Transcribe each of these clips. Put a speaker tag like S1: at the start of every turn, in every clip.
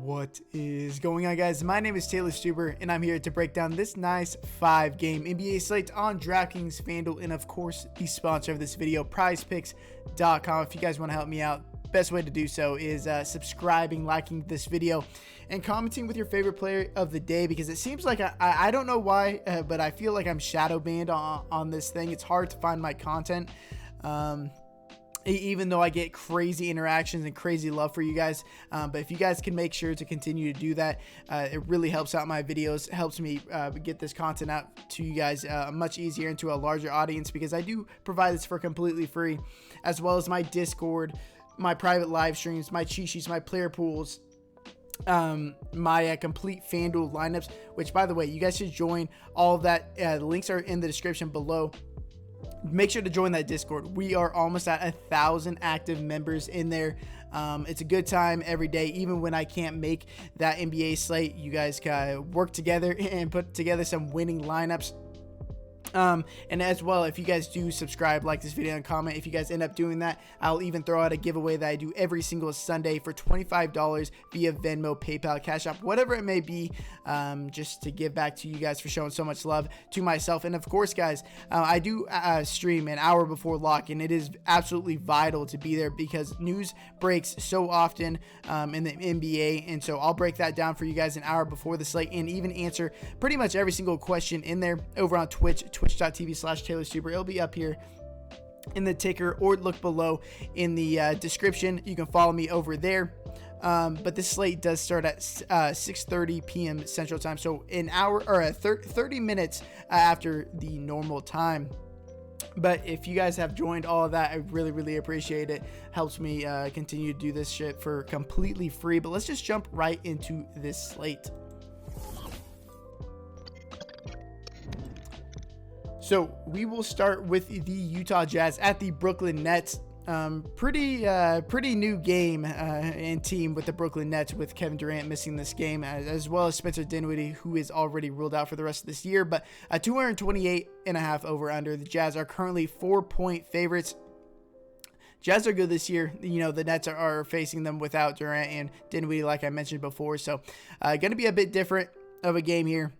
S1: What is going on, guys? My name is Taylor Stuber, and I'm here to break down this nice 5-game NBA slate on Draftkings Fanduel, and of course, the sponsor of this video, prizepicks.com. If you guys want to help me out, best way to do so is subscribing, liking this video, and commenting with your favorite player of the day, because it seems like I don't know why, but I feel like I'm shadow banned on this thing. It's hard to find my content. Even though I get crazy interactions and crazy love for you guys. But if you guys can make sure to continue to do that, it really helps out my videos, helps me get this content out to you guys much easier and to a larger audience, because I do provide this for completely free, as well as my Discord, my private live streams, my cheat sheets, my player pools, my complete FanDuel lineups, which, by the way, you guys should join all of that. The links are in the description below. Make sure to join that Discord. We are almost at 1,000 active members in there. It's a good time every day. Even when I can't make that NBA slate, you guys can work together and put together some winning lineups. And as well, if you guys do subscribe, like this video, and comment, if you guys end up doing that, I'll even throw out a giveaway that I do every single Sunday for $25 via Venmo, PayPal, Cash App, whatever it may be, just to give back to you guys for showing so much love to myself. And of course, guys, I do stream an hour before lock, and it is absolutely vital to be there because news breaks so often in the NBA, and so I'll break that down for you guys an hour before the slate, and even answer pretty much every single question in there over on twitch.tv/Taylor Stuber. It'll be up here in the ticker, or look below in the description. You can follow me over there. But this slate does start at 6:30 p.m. Central Time, so an hour or 30 minutes after the normal time. But if you guys have joined all of that, I really appreciate it. Helps me continue to do this shit for completely free. But let's just jump right into this slate. So we will start with the Utah Jazz at the Brooklyn Nets. Pretty new game and team with the Brooklyn Nets, with Kevin Durant missing this game, as well as Spencer Dinwiddie, who is already ruled out for the rest of this year. But 228.5 over under. The Jazz are currently 4-point favorites. Jazz are good this year. You know, the Nets are facing them without Durant and Dinwiddie, like I mentioned before. So going to be a bit different of a game here.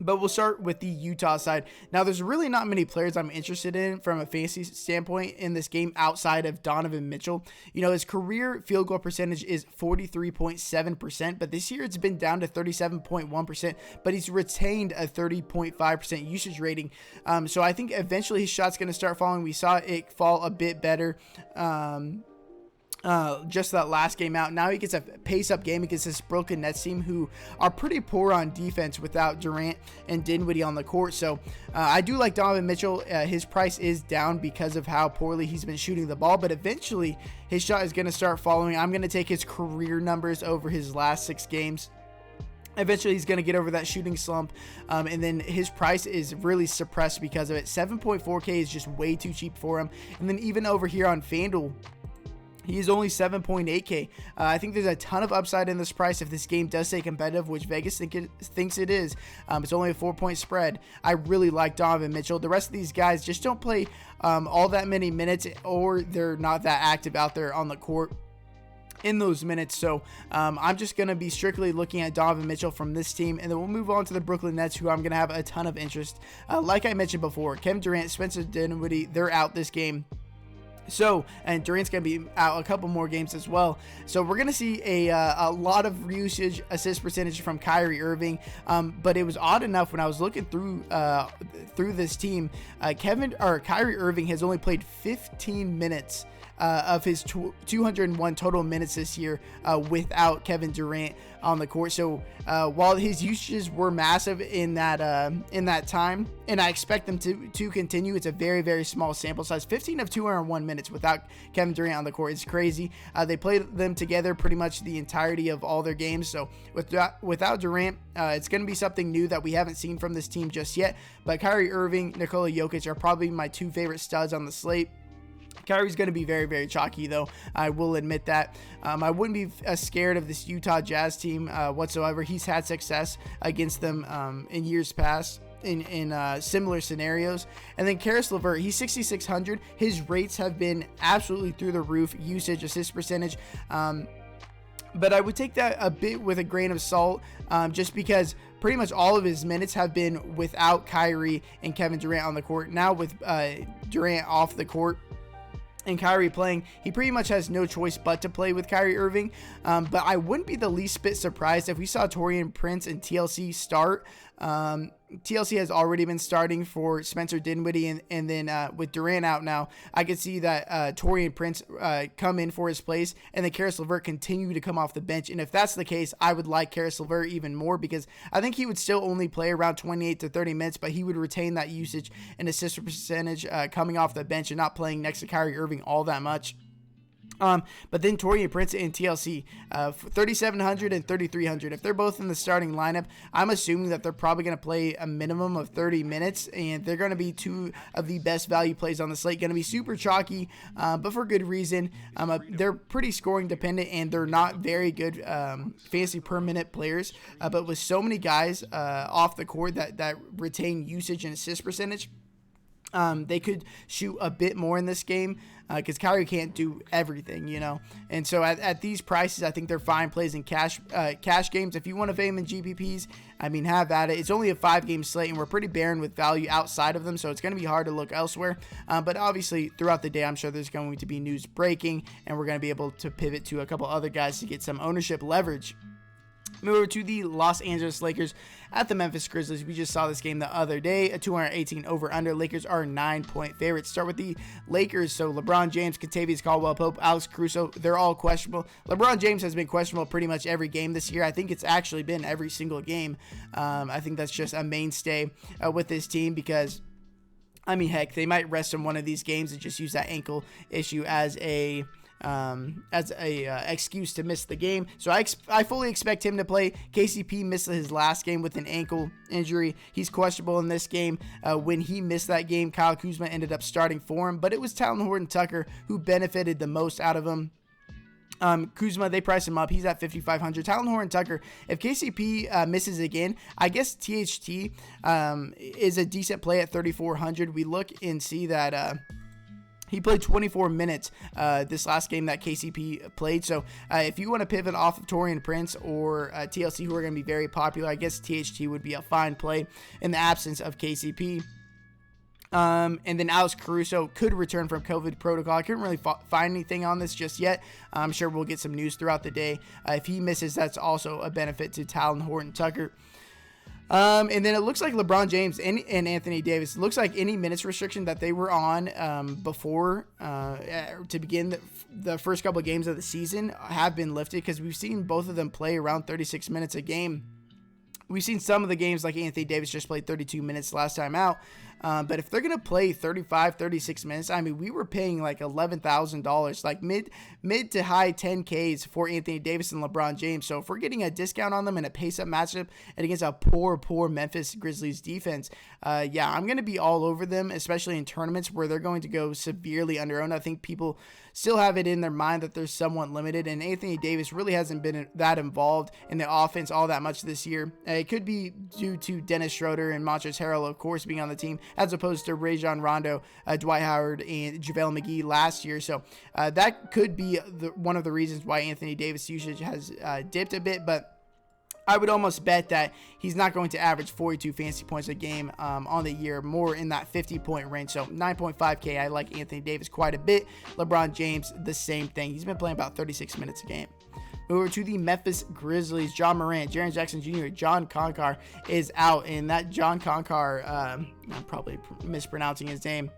S1: But we'll start with the Utah side. Now, there's really not many players I'm interested in from a fantasy standpoint in this game outside of Donovan Mitchell. You know, his career field goal percentage is 43.7%, but this year it's been down to 37.1%, but he's retained a 30.5% usage rating. So I think eventually his shot's going to start falling. We saw it fall a bit better just that last game out. Now he gets a pace-up game against this Brooklyn Nets team, who are pretty poor on defense without Durant and Dinwiddie on the court. So I do like Donovan Mitchell. His price is down because of how poorly he's been shooting the ball, but eventually his shot is going to start following. I'm going to take his career numbers over his last 6 games. Eventually, he's going to get over that shooting slump, and then his price is really suppressed because of it. 7.4K is just way too cheap for him. And then even over here on FanDuel, he's only 7.8K. I think there's a ton of upside in this price if this game does stay competitive, which Vegas thinks it is. It's only a 4-point spread. I really like Donovan Mitchell. The rest of these guys just don't play all that many minutes, or they're not that active out there on the court in those minutes. So I'm just going to be strictly looking at Donovan Mitchell from this team, and then we'll move on to the Brooklyn Nets, who I'm going to have a ton of interest. Like I mentioned before, Kevin Durant, Spencer Dinwiddie, they're out this game. So, and Durant's going to be out a couple more games as well. So we're going to see a lot of usage, assist percentage from Kyrie Irving. But it was odd enough when I was looking through this team, Kyrie Irving has only played 15 minutes of his 201 total minutes this year without Kevin Durant on the court. So while his usages were massive in that time, and I expect them to continue, it's a very small sample size. 15 of 201 minutes without Kevin Durant on the court is crazy. They played them together pretty much the entirety of all their games. So without Durant, it's going to be something new that we haven't seen from this team just yet. But Kyrie Irving, Nikola Jokic are probably my 2 favorite studs on the slate. Kyrie's going to be very chalky, though. I will admit that. I wouldn't be scared of this Utah Jazz team whatsoever. He's had success against them in years past in similar scenarios. And then Karis LeVert, he's 6,600. His rates have been absolutely through the roof. Usage, assist percentage. but I would take that a bit with a grain of salt, just because pretty much all of his minutes have been without Kyrie and Kevin Durant on the court. Now with Durant off the court and Kyrie playing, he pretty much has no choice but to play with Kyrie Irving. But I wouldn't be the least bit surprised if we saw Taurean Prince and TLC start. TLC has already been starting for Spencer Dinwiddie, and then with Durant out now, I could see that Taurean Prince come in for his place, and then Caris LeVert continue to come off the bench. And if that's the case, I would like Caris LeVert even more, because I think he would still only play around 28 to 30 minutes, but he would retain that usage and assist percentage coming off the bench and not playing next to Kyrie Irving all that much. But then Taurean Prince and TLC, 3,700 and 3,300. If they're both in the starting lineup, I'm assuming that they're probably going to play a minimum of 30 minutes, and they're going to be two of the best value plays on the slate. Going to be super chalky, but for good reason. They're pretty scoring dependent, and they're not very good fantasy per minute players. But with so many guys off the court that retain usage and assist percentage, they could shoot a bit more in this game, because Kyrie can't do everything, And so at these prices, I think they're fine plays in cash games. If you want to fame in GPPs, have at it. It's only a 5-game slate, and we're pretty barren with value outside of them, so it's going to be hard to look elsewhere. But obviously, throughout the day, I'm sure there's going to be news breaking, and we're going to be able to pivot to a couple other guys to get some ownership leverage. Move over to the Los Angeles Lakers at the Memphis Grizzlies. We just saw this game the other day, a 218 over-under. Lakers are 9-point favorites. Start with the Lakers. So LeBron James, Kentavious Caldwell-Pope, Alex Caruso, they're all questionable. LeBron James has been questionable pretty much every game this year. I think it's actually been every single game. I think that's just a mainstay with this team, because heck, they might rest in one of these games and just use that ankle issue as a excuse to miss the game. So I fully expect him to play. KCP missed his last game with an ankle injury. He's questionable in this game. When he missed that game, Kyle Kuzma ended up starting for him, but it was Talen Horton-Tucker who benefited the most out of him. Kuzma, they price him up. He's at 5,500. Talen Horton-Tucker, if KCP misses again, I guess THT is a decent play at 3,400. We look and see that he played 24 minutes this last game that KCP played. So if you want to pivot off of Taurean Prince or TLC, who are going to be very popular, I guess THT would be a fine play in the absence of KCP. And then Alex Caruso could return from COVID protocol. I couldn't really find anything on this just yet. I'm sure we'll get some news throughout the day. If he misses, that's also a benefit to Talen Horton-Tucker. And then it looks like LeBron James and Anthony Davis, it looks like any minutes restriction that they were on before to begin the first couple of games of the season have been lifted, because we've seen both of them play around 36 minutes a game. We've seen some of the games like Anthony Davis just played 32 minutes last time out. But if they're going to play 35, 36 minutes, we were paying like $11,000, like mid to high 10Ks for Anthony Davis and LeBron James. So if we're getting a discount on them in a pace-up matchup and against a poor Memphis Grizzlies defense, I'm going to be all over them, especially in tournaments where they're going to go severely under-owned. I think people still have it in their mind that they're somewhat limited, and Anthony Davis really hasn't been that involved in the offense all that much this year. It could be due to Dennis Schroeder and Montrezl Harrell, of course, being on the team, as opposed to Rajon Rondo, Dwight Howard, and JaVale McGee last year. So that could be one of the reasons why Anthony Davis' usage has dipped a bit, but I would almost bet that he's not going to average 42 fantasy points a game on the year, more in that 50-point range. So 9.5K, I like Anthony Davis quite a bit. LeBron James, the same thing. He's been playing about 36 minutes a game. Over to the Memphis Grizzlies. John Morant, Jaren Jackson Jr., John Concar is out, and that John Concar, I'm probably mispronouncing his name.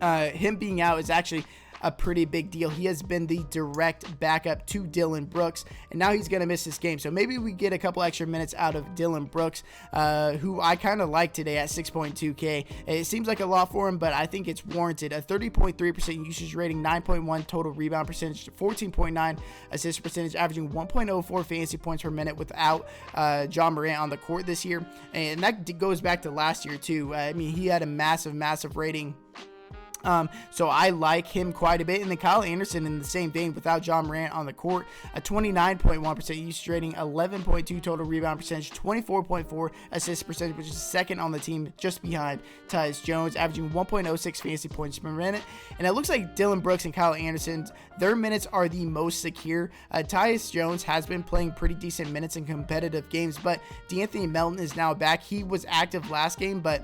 S1: Him being out is actually a pretty big deal. He has been the direct backup to Dillon Brooks, and now he's going to miss this game. So maybe we get a couple extra minutes out of Dillon Brooks, who I kind of like today at 6.2K. It seems like a lot for him, but I think it's warranted. A 30.3% usage rating, 9.1 total rebound percentage, 14.9 assist percentage, averaging 1.04 fantasy points per minute without John Morant on the court this year. And that goes back to last year too. He had a massive rating So I like him quite a bit. And then Kyle Anderson in the same vein, without John Morant on the court, a 29.1% usage rating, 11.2 total rebound percentage, 24.4 assist percentage, which is second on the team, just behind Tyus Jones, averaging 1.06 fantasy points per minute. And it looks like Dylan Brooks and Kyle Anderson, their minutes are the most secure. Tyus Jones has been playing pretty decent minutes in competitive games, but D'Anthony Melton is now back. He was active last game, but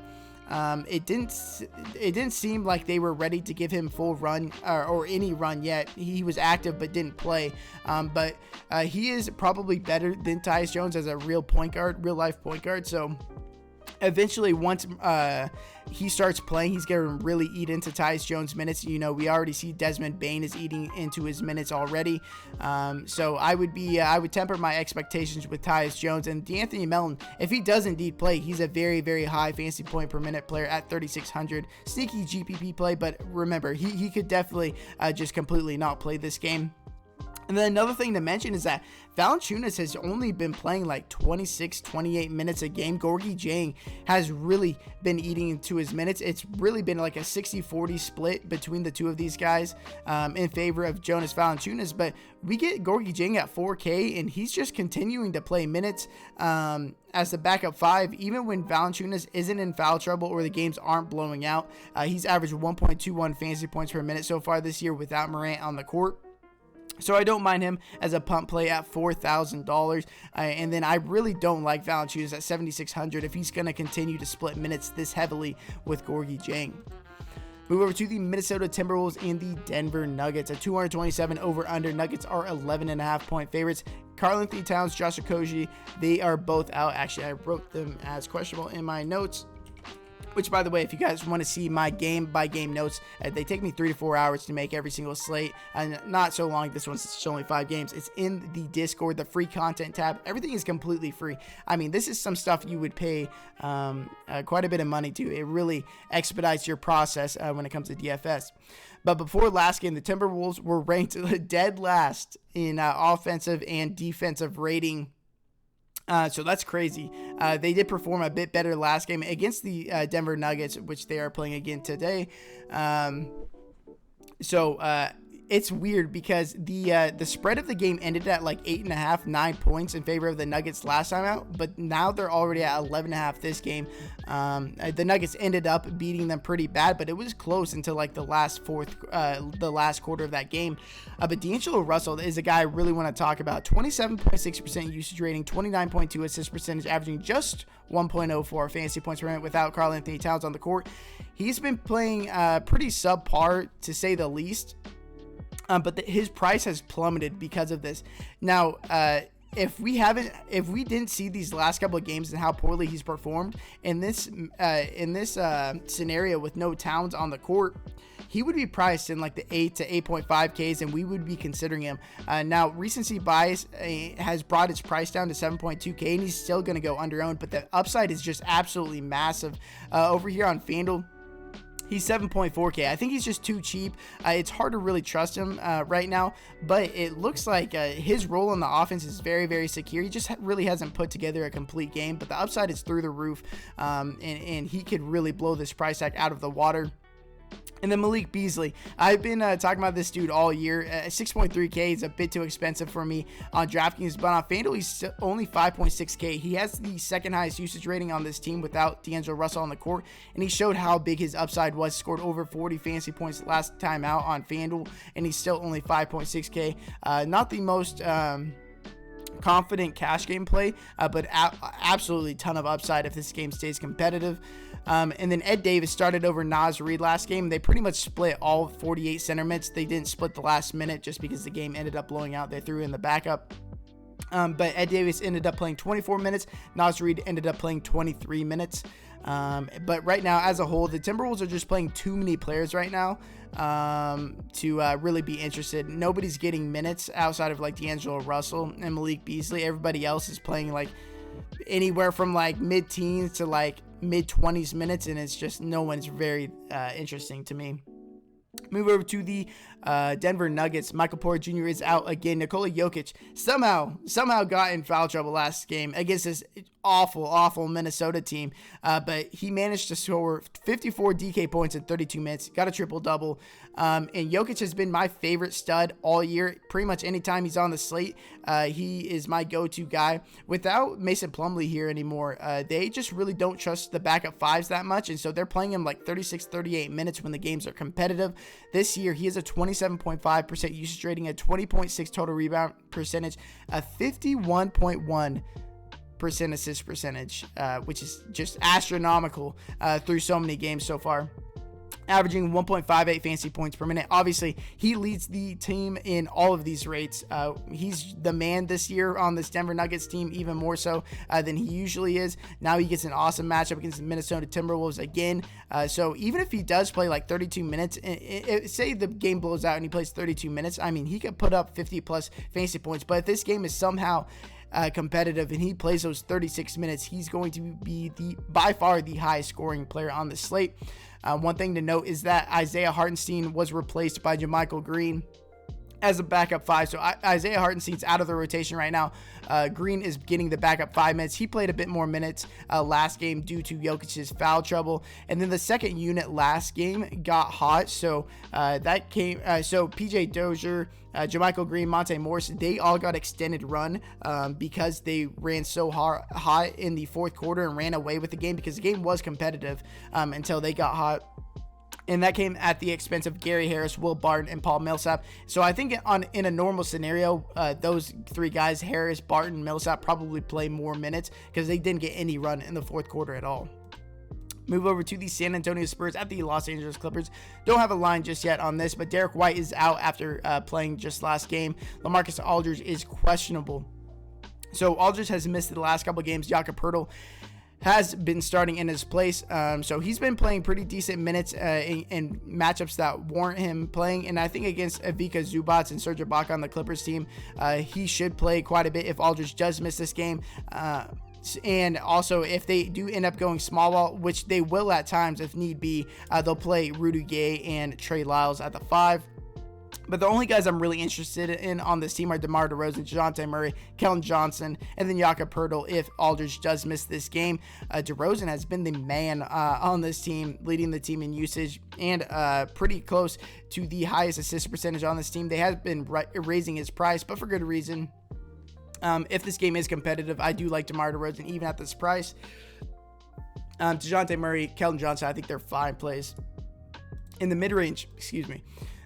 S1: it didn't seem like they were ready to give him full run or any run yet. He was active but didn't play. But he is probably better than Tyus Jones as a real life point guard. So eventually, once he starts playing, he's going to really eat into Tyus Jones' minutes. You know, we already see Desmond Bane is eating into his minutes already. So I would temper my expectations with Tyus Jones. And D'Anthony Melton, if he does indeed play, he's a very, very high fantasy point per minute player at 3,600. Sneaky GPP play, but remember, he could definitely just completely not play this game. And then another thing to mention is that Valanciunas has only been playing like 26, 28 minutes a game. Gorgui Dieng has really been eating into his minutes. It's really been like a 60-40 split between the two of these guys in favor of Jonas Valanciunas. But we get Gorgui Dieng at 4K, and he's just continuing to play minutes as the backup 5, even when Valanciunas isn't in foul trouble or the games aren't blowing out. He's averaged 1.21 fantasy points per minute so far this year without Morant on the court. So I don't mind him as a punt play at $4,000. And then I really don't like Valanciunas at 7,600 if he's going to continue to split minutes this heavily with Gorgui Dieng. Move over to the Minnesota Timberwolves and the Denver Nuggets. A 227 over-under. Nuggets are 11.5 point favorites. Karl-Anthony Towns, Josh Okogie, they are both out. Actually, I wrote them as questionable in my notes. Which, by the way, if you guys want to see my game-by-game notes, they take me 3 to 4 hours to make every single slate. And not so long. This one's just only 5 games. It's in the Discord, the free content tab. Everything is completely free. I mean, this is some stuff you would pay quite a bit of money to. It really expedites your process when it comes to DFS. But before last game, the Timberwolves were ranked dead last in offensive and defensive rating. So that's crazy. They did perform a bit better last game against the Denver Nuggets, which they are playing again today. It's weird because the spread of the game ended at like 8.5, 9 points in favor of the Nuggets last time out, but now they're already at 11.5 this game. The Nuggets ended up beating them pretty bad, but it was close until like the last quarter of that game. But D'Angelo Russell is a guy I really want to talk about. 27.6% usage rating, 29.2 assist percentage, averaging just 1.04 fantasy points per minute without Karl-Anthony Towns on the court. He's been playing pretty subpar, to say the least. But his price has plummeted because of this. Now, if we didn't see these last couple of games and how poorly he's performed in this scenario with no Towns on the court, he would be priced in like the 8 to 8.5 Ks, and we would be considering him. Now, recency bias has brought its price down to 7.2K, and he's still going to go under-owned, but the upside is just absolutely massive. Over here on FanDuel, he's 7.4K. I think he's just too cheap. It's hard to really trust him right now, but it looks like his role in the offense is very, very secure. He just really hasn't put together a complete game, but the upside is through the roof, and he could really blow this price tag out of the water. And then Malik Beasley. I've been talking about this dude all year. 6.3K is a bit too expensive for me on DraftKings, but on FanDuel, he's only 5.6K. He has the second highest usage rating on this team without D'Angelo Russell on the court, and he showed how big his upside was. Scored over 40 fantasy points last time out on FanDuel, and he's still only 5.6K. Not the most confident cash game play, but absolutely ton of upside if this game stays competitive. And then Ed Davis started over Naz Reid last game. They pretty much split all 48 center minutes. They didn't split the last minute just because the game ended up blowing out. They threw in the backup. But Ed Davis ended up playing 24 minutes. Naz Reid ended up playing 23 minutes. But right now, as a whole, the Timberwolves are just playing too many players right now to really be interested. Nobody's getting minutes outside of like D'Angelo Russell and Malik Beasley. Everybody else is playing like anywhere from like mid-teens to like mid-20s minutes, and it's just no one's very interesting to me. Move over to the Denver Nuggets. Michael Porter Jr. is out again. Nikola Jokic somehow got in foul trouble last game against this awful Minnesota team. But he managed to score 54 DK points in 32 minutes, got a triple-double. And Jokic has been my favorite stud all year. Pretty much anytime he's on the slate, he is my go-to guy. Without Mason Plumlee here anymore, they just really don't trust the backup fives that much. And so they're playing him like 36, 38 minutes when the games are competitive. This year, he has a 27.5% usage rating, a 20.6 total rebound percentage, a 51.1% assist percentage, which is just astronomical through so many games so far. Averaging 1.58 fantasy points per minute. Obviously, he leads the team in all of these rates. He's the man this year on this Denver Nuggets team, even more so than he usually is. Now he gets an awesome matchup against the Minnesota Timberwolves again. So even if he does play like 32 minutes, say the game blows out and he plays 32 minutes, I mean, he could put up 50 plus fantasy points. But if this game is somehow competitive and he plays those 36 minutes, he's going to be by far the highest scoring player on the slate. One thing to note is that Isaiah Hartenstein was replaced by JaMychal Green as a backup five. So Isaiah Hartenstein's out of the rotation right now. Green is getting the backup 5 minutes. He played a bit more minutes last game due to Jokic's foul trouble. And then the second unit last game got hot. So that came. So PJ Dozier, JaMychal Green, Monte Morris, they all got extended run because they ran so hot in the fourth quarter and ran away with the game because the game was competitive until they got hot. And that came at the expense of Gary Harris, Will Barton, and Paul Millsap. So I think in a normal scenario, those three guys, Harris, Barton, Millsap, probably play more minutes because they didn't get any run in the fourth quarter at all. Move over to the San Antonio Spurs at the Los Angeles Clippers. Don't have a line just yet on this, but Derek White is out after playing just last game. LaMarcus Aldridge is questionable. So Aldridge has missed the last couple of games. Jakob Poeltl has been starting in his place. So he's been playing pretty decent minutes in matchups that warrant him playing. And I think against Ivica Zubac and Serge Ibaka on the Clippers team, he should play quite a bit if Aldridge does miss this game. And also, if they do end up going small ball, which they will at times if need be, they'll play Rudy Gay and Trey Lyles at the 5. But the only guys I'm really interested in on this team are DeMar DeRozan, DeJounte Murray, Keldon Johnson, and then Jakob Poeltl if Aldridge does miss this game. DeRozan has been the man on this team, leading the team in usage and pretty close to the highest assist percentage on this team. They have been raising his price, but for good reason. If this game is competitive, I do like DeMar DeRozan even at this price. DeJounte Murray, Keldon Johnson, I think they're fine plays. In the mid-range,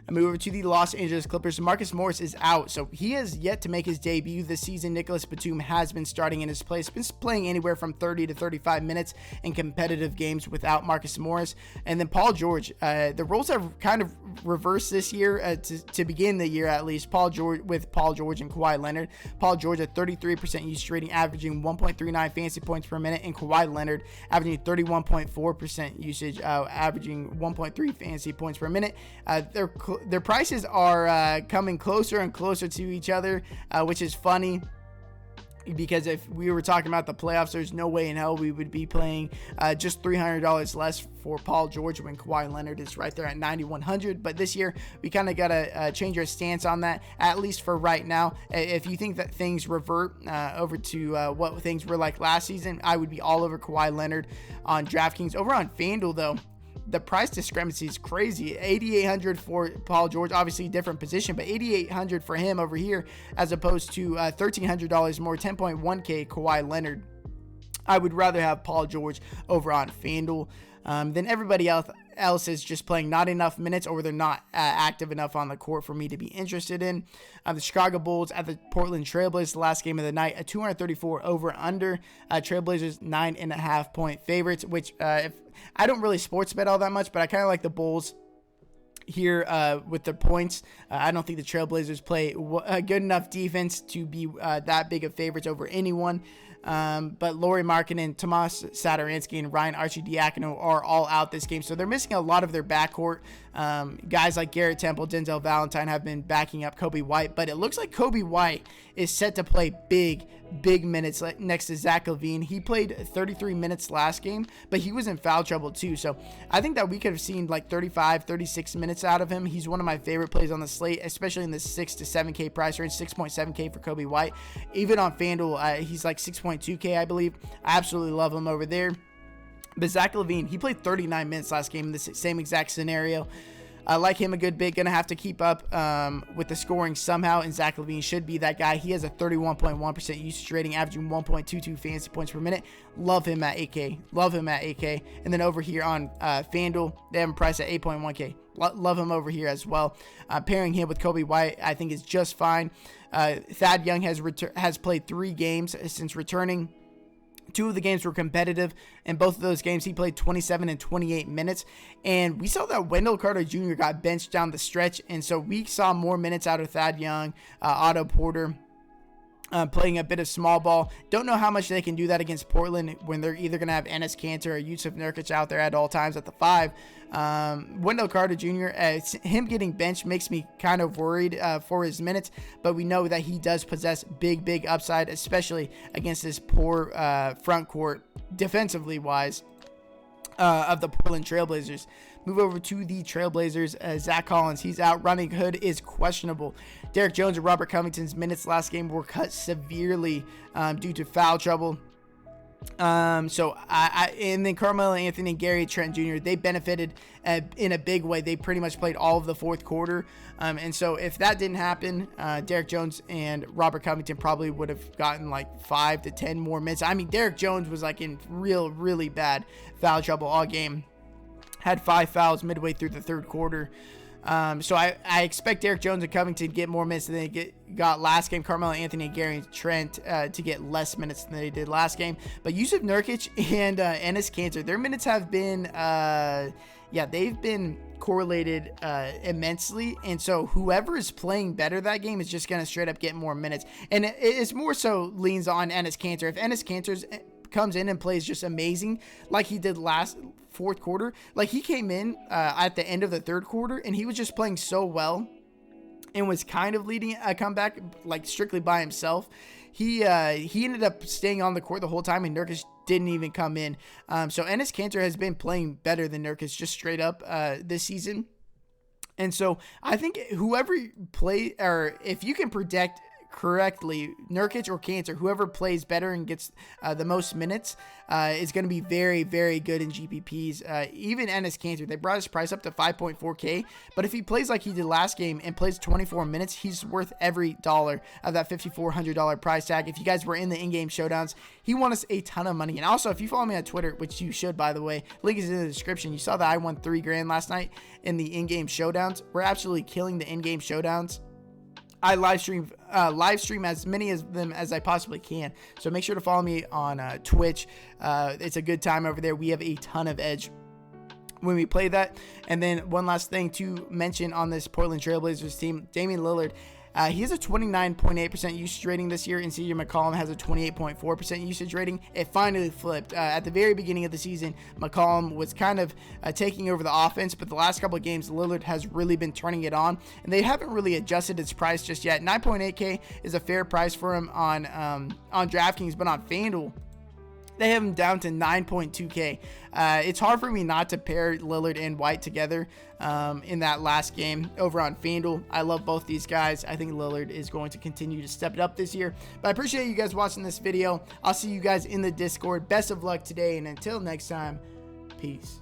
S1: I move over to the Los Angeles Clippers. Marcus Morris is out, so he has yet to make his debut this season. Nicholas Batum has been starting in his place, been playing anywhere from 30 to 35 minutes in competitive games without Marcus Morris. And then Paul George. The roles have kind of reversed this year to begin the year at least. Paul George and Kawhi Leonard. Paul George at 33% usage rating, averaging 1.39 fantasy points per minute, and Kawhi Leonard averaging 31.4% usage, averaging 1.3 fantasy points per minute. Their prices are coming closer and closer to each other, which is funny because if we were talking about the playoffs, there's no way in hell we would be playing just $300 less for Paul George when Kawhi Leonard is right there at $9,100. But this year, we kind of got to change our stance on that, at least for right now. If you think that things revert over to what things were like last season, I would be all over Kawhi Leonard on DraftKings. Over on FanDuel, though, the price discrepancy is crazy. $8,800 for Paul George, obviously different position, but $8,800 for him over here as opposed to $1,300 more, $10.1K Kawhi Leonard. I would rather have Paul George over on FanDuel than everybody else is just playing not enough minutes or they're not active enough on the court for me to be interested in. The Chicago Bulls at the Portland Trailblazers, the last game of the night, a 234 over under. Trailblazers 9.5 point favorites, which if I don't really sports bet all that much, but I kind of like the Bulls here with the points. I don't think the Trailblazers play a good enough defense to be that big of favorites over anyone. But Lauri Markkanen, Tomas Satoransky, and Ryan Arcidiacono are all out this game. So they're missing a lot of their backcourt. Guys like Garrett Temple, Denzel Valentine have been backing up Kobe White. But it looks like Kobe White is set to play big big minutes next to Zach LaVine. He played 33 minutes last game, but he was in foul trouble too. So I think that we could have seen like 35, 36 minutes out of him. He's one of my favorite plays on the slate, especially in the 6 to 7K price range, 6.7K for Kobe White. Even on FanDuel, he's like 6.2K, I believe. I absolutely love him over there. But Zach LaVine, he played 39 minutes last game in the same exact scenario. I like him a good bit. Going to have to keep up with the scoring somehow, and Zach LaVine should be that guy. He has a 31.1% usage rating, averaging 1.22 fantasy points per minute. Love him at 8K. Love him at 8K. And then over here on FanDuel, they have him priced at 8.1K. Love him over here as well. Pairing him with Kobe White, I think, is just fine. Thad Young has played 3 games since returning. 2 of the games were competitive. In both of those games, he played 27 and 28 minutes. And we saw that Wendell Carter Jr. got benched down the stretch. And so we saw more minutes out of Thad Young, Otto Porter, playing a bit of small ball. Don't know how much they can do that against Portland when they're either going to have Enes Kanter or Yusuf Nurkic out there at all times at the 5. Wendell Carter Jr., him getting benched makes me kind of worried for his minutes, but we know that he does possess big upside, especially against this poor front court defensively wise of the Portland Trailblazers. Move over to the Trailblazers. Zach Collins, he's out. Rodney Hood is questionable. Derek Jones and Robert Covington's minutes last game were cut severely due to foul trouble. And then Carmelo Anthony and Gary Trent Jr., they benefited in a big way. They pretty much played all of the fourth quarter. And so if that didn't happen, Derek Jones and Robert Covington probably would have gotten like 5 to 10 more minutes. I mean, Derek Jones was like in really bad foul trouble all game. Had 5 fouls midway through the third quarter. So I expect Derek Jones and Covington to get more minutes than they got last game. Carmelo Anthony and Gary Trent to get less minutes than they did last game. But Yusuf Nurkic and Enes Kanter, their minutes have been, they've been correlated immensely. And so whoever is playing better that game is just going to straight up get more minutes. And it's more so leans on Enes Kanter. If Enes Kanter comes in and plays just amazing like he did last fourth quarter, like he came in at the end of the third quarter and he was just playing so well and was kind of leading a comeback like strictly by himself. He ended up staying on the court the whole time, and Nurkic didn't even come in. So Enes Kanter has been playing better than Nurkic just straight up this season. And so I think whoever play, or if you can predict correctly, Nurkic or Kanter, whoever plays better and gets the most minutes is going to be very good in GPPs. Even Enes Kanter, they brought his price up to 5.4K, but if he plays like he did last game and plays 24 minutes, he's worth every dollar of that $5,400 price tag. If you guys were in the in-game showdowns, he won us a ton of money. And also, if you follow me on Twitter, which you should, by the way, link is in the description. You saw that I won $3,000 last night in the in-game showdowns. We're absolutely killing the in-game showdowns. I live stream as many of them as I possibly can. So make sure to follow me on Twitch. It's a good time over there. We have a ton of edge when we play that. And then one last thing to mention on this Portland Trailblazers team, Damian Lillard. He has a 29.8% usage rating this year, and CJ McCollum has a 28.4% usage rating. It finally flipped. At the very beginning of the season, McCollum was kind of taking over the offense, but the last couple of games, Lillard has really been turning it on, and they haven't really adjusted its price just yet. 9.8K is a fair price for him on Draftkings, but on FanDuel, they have him down to 9.2K. It's hard for me not to pair Lillard and White together in that last game over on FanDuel. I love both these guys. I think Lillard is going to continue to step it up this year. But I appreciate you guys watching this video. I'll see you guys in the Discord. Best of luck today, and until next time, peace.